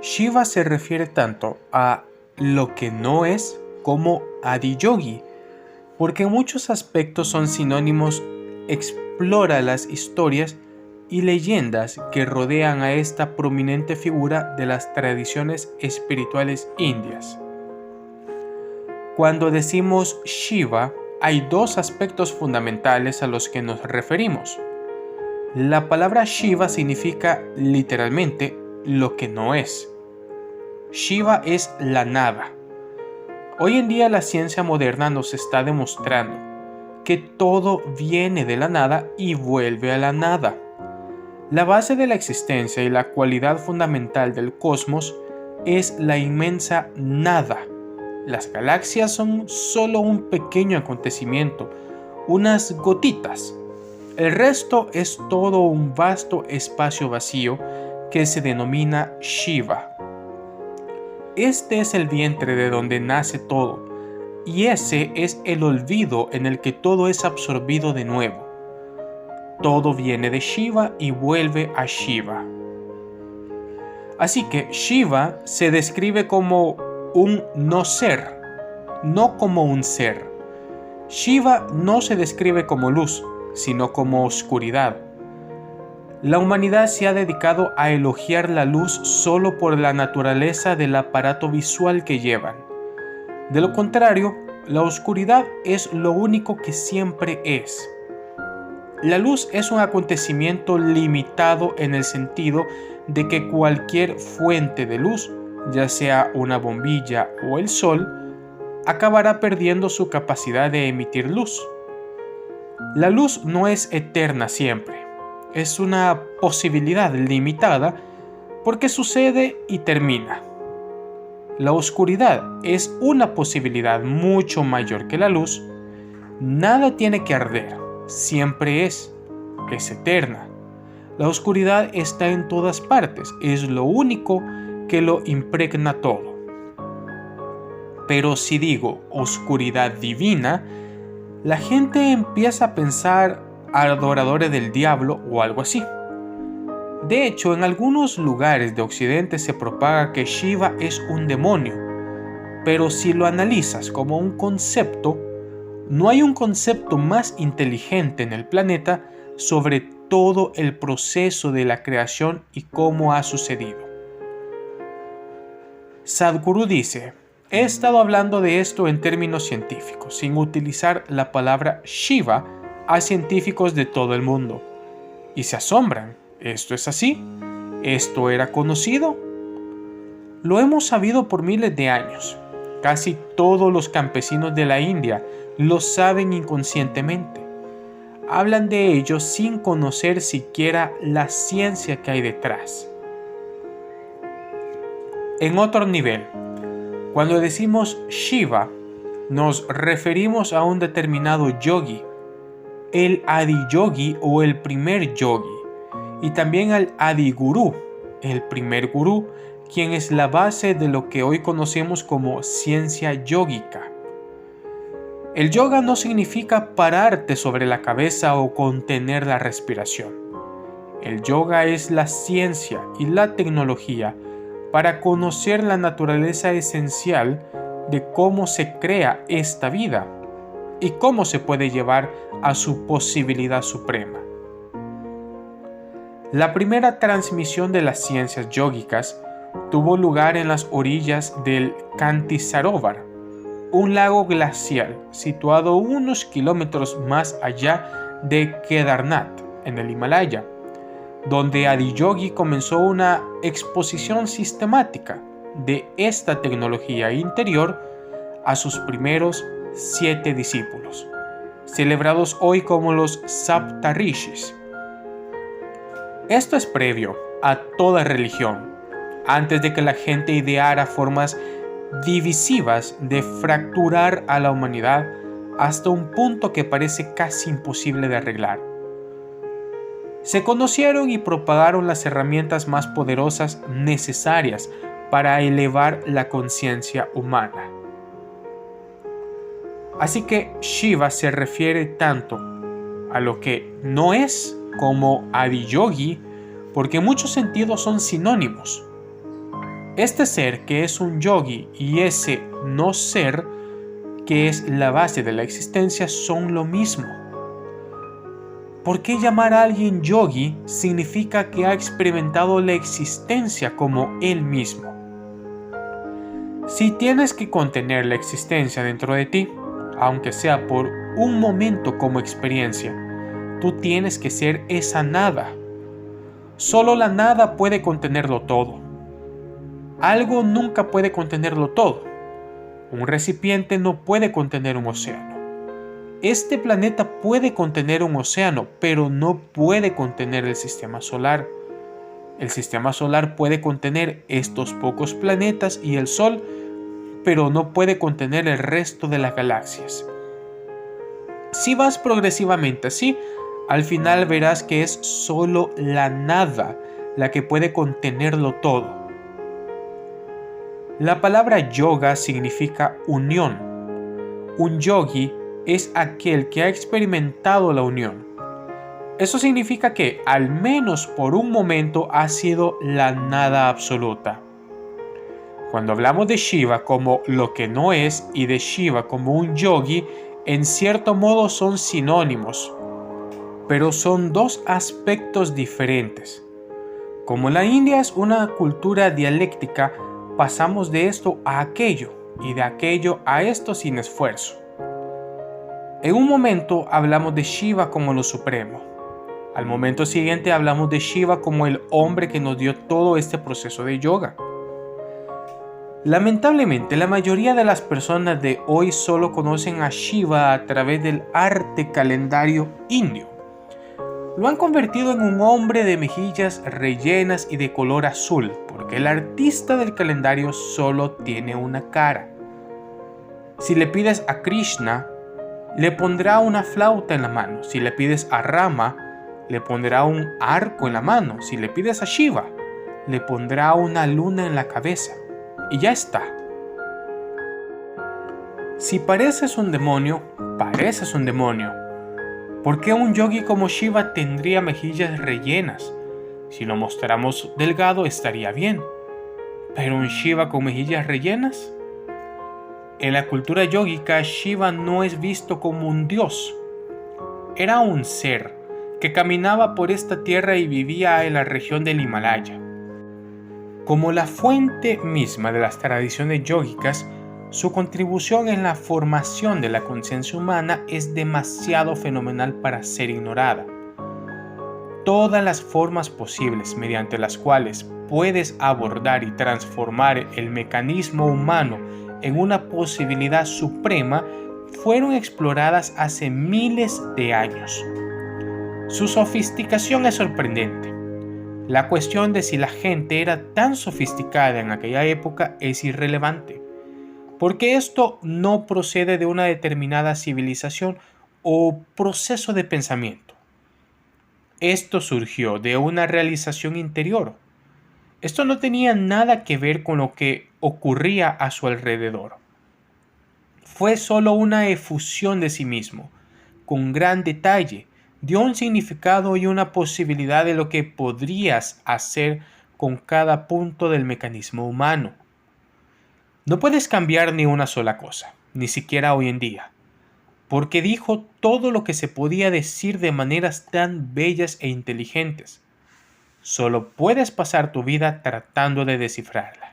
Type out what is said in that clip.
Shiva se refiere tanto a lo que no es como Adiyogi, porque en muchos aspectos son sinónimos. Explora las historias y leyendas que rodean a esta prominente figura de las tradiciones espirituales indias. Cuando decimos Shiva, hay dos aspectos fundamentales a los que nos referimos. La palabra Shiva significa literalmente lo que no es. Shiva es la nada. Hoy en día la ciencia moderna nos está demostrando que todo viene de la nada y vuelve a la nada. La base de la existencia y la cualidad fundamental del cosmos es la inmensa nada. Las galaxias son solo un pequeño acontecimiento, unas gotitas. El resto es todo un vasto espacio vacío que se denomina Shiva. Este es el vientre de donde nace todo, y ese es el olvido en el que todo es absorbido de nuevo. Todo viene de Shiva y vuelve a Shiva. Así que Shiva se describe como un no ser, no como un ser. Shiva no se describe como luz, sino como oscuridad. La humanidad se ha dedicado a elogiar la luz solo por la naturaleza del aparato visual que llevan. De lo contrario, la oscuridad es lo único que siempre es. La luz es un acontecimiento limitado en el sentido de que cualquier fuente de luz, ya sea una bombilla o el sol, acabará perdiendo su capacidad de emitir luz. La luz no es eterna siempre, es una posibilidad limitada porque sucede y termina. La oscuridad es una posibilidad mucho mayor que la luz. Nada tiene que arder, siempre es eterna. La oscuridad está en todas partes, es lo único que lo impregna todo. Pero si digo oscuridad divina, la gente empieza a pensar adoradores del diablo o algo así. De hecho, en algunos lugares de Occidente se propaga que Shiva es un demonio, pero si lo analizas como un concepto, no hay un concepto más inteligente en el planeta sobre todo el proceso de la creación y cómo ha sucedido. Sadhguru dice: he estado hablando de esto en términos científicos, sin utilizar la palabra Shiva a científicos de todo el mundo, y se asombran. ¿Esto es así? ¿Esto era conocido? Lo hemos sabido por miles de años. Casi todos los campesinos de la India lo saben inconscientemente. Hablan de ello sin conocer siquiera la ciencia que hay detrás. En otro nivel, cuando decimos Shiva, nos referimos a un determinado yogi, el Adiyogi o el primer yogi, y también al Adigurú, el primer gurú, quien es la base de lo que hoy conocemos como ciencia yógica. El yoga no significa pararte sobre la cabeza o contener la respiración. El yoga es la ciencia y la tecnología para conocer la naturaleza esencial de cómo se crea esta vida y cómo se puede llevar a su posibilidad suprema. La primera transmisión de las ciencias yógicas tuvo lugar en las orillas del Kanti-Sarovar, un lago glacial situado unos kilómetros más allá de Kedarnath, en el Himalaya, donde Adiyogi comenzó una exposición sistemática de esta tecnología interior a sus primeros 7 discípulos, celebrados hoy como los Saptarishis. Esto es previo a toda religión, antes de que la gente ideara formas divisivas de fracturar a la humanidad hasta un punto que parece casi imposible de arreglar. Se conocieron y propagaron las herramientas más poderosas necesarias para elevar la conciencia humana. Así que Shiva se refiere tanto a lo que no es como Adiyogi, porque en muchos sentidos son sinónimos. Este ser que es un yogi y ese no ser que es la base de la existencia son lo mismo. ¿Por qué llamar a alguien yogi significa que ha experimentado la existencia como él mismo? Si tienes que contener la existencia dentro de ti, aunque sea por un momento como experiencia, tú tienes que ser esa nada. Solo la nada puede contenerlo todo. Algo nunca puede contenerlo todo. Un recipiente no puede contener un océano. Este planeta puede contener un océano, pero no puede contener el sistema solar. El sistema solar puede contener estos pocos planetas y el Sol, pero no puede contener el resto de las galaxias. Si vas progresivamente así, al final verás que es solo la nada la que puede contenerlo todo. La palabra yoga significa unión. Un yogi es aquel que ha experimentado la unión. Eso significa que, al menos por un momento, ha sido la nada absoluta. Cuando hablamos de Shiva como lo que no es y de Shiva como un yogi, en cierto modo son sinónimos, pero son dos aspectos diferentes. Como la India es una cultura dialéctica, pasamos de esto a aquello y de aquello a esto sin esfuerzo. En un momento hablamos de Shiva como lo supremo. Al momento siguiente hablamos de Shiva como el hombre que nos dio todo este proceso de yoga. Lamentablemente, la mayoría de las personas de hoy solo conocen a Shiva a través del arte calendario indio. Lo han convertido en un hombre de mejillas rellenas y de color azul, porque el artista del calendario solo tiene una cara. Si le pides a Krishna, le pondrá una flauta en la mano. Si le pides a Rama, le pondrá un arco en la mano. Si le pides a Shiva, le pondrá una luna en la cabeza. Y ya está. Si pareces un demonio, pareces un demonio. ¿Por qué un yogi como Shiva tendría mejillas rellenas? Si lo mostramos delgado estaría bien. ¿Pero un Shiva con mejillas rellenas? En la cultura yógica, Shiva no es visto como un dios. Era un ser que caminaba por esta tierra y vivía en la región del Himalaya. Como la fuente misma de las tradiciones yógicas, su contribución en la formación de la conciencia humana es demasiado fenomenal para ser ignorada. Todas las formas posibles mediante las cuales puedes abordar y transformar el mecanismo humano en una posibilidad suprema fueron exploradas hace miles de años. Su sofisticación es sorprendente. La cuestión de si la gente era tan sofisticada en aquella época es irrelevante, porque esto no procede de una determinada civilización o proceso de pensamiento. Esto surgió de una realización interior. Esto no tenía nada que ver con lo que ocurría a su alrededor. Fue solo una efusión de sí mismo, con gran detalle. Dio un significado y una posibilidad de lo que podrías hacer con cada punto del mecanismo humano. No puedes cambiar ni una sola cosa, ni siquiera hoy en día, porque dijo todo lo que se podía decir de maneras tan bellas e inteligentes. Solo puedes pasar tu vida tratando de descifrarla.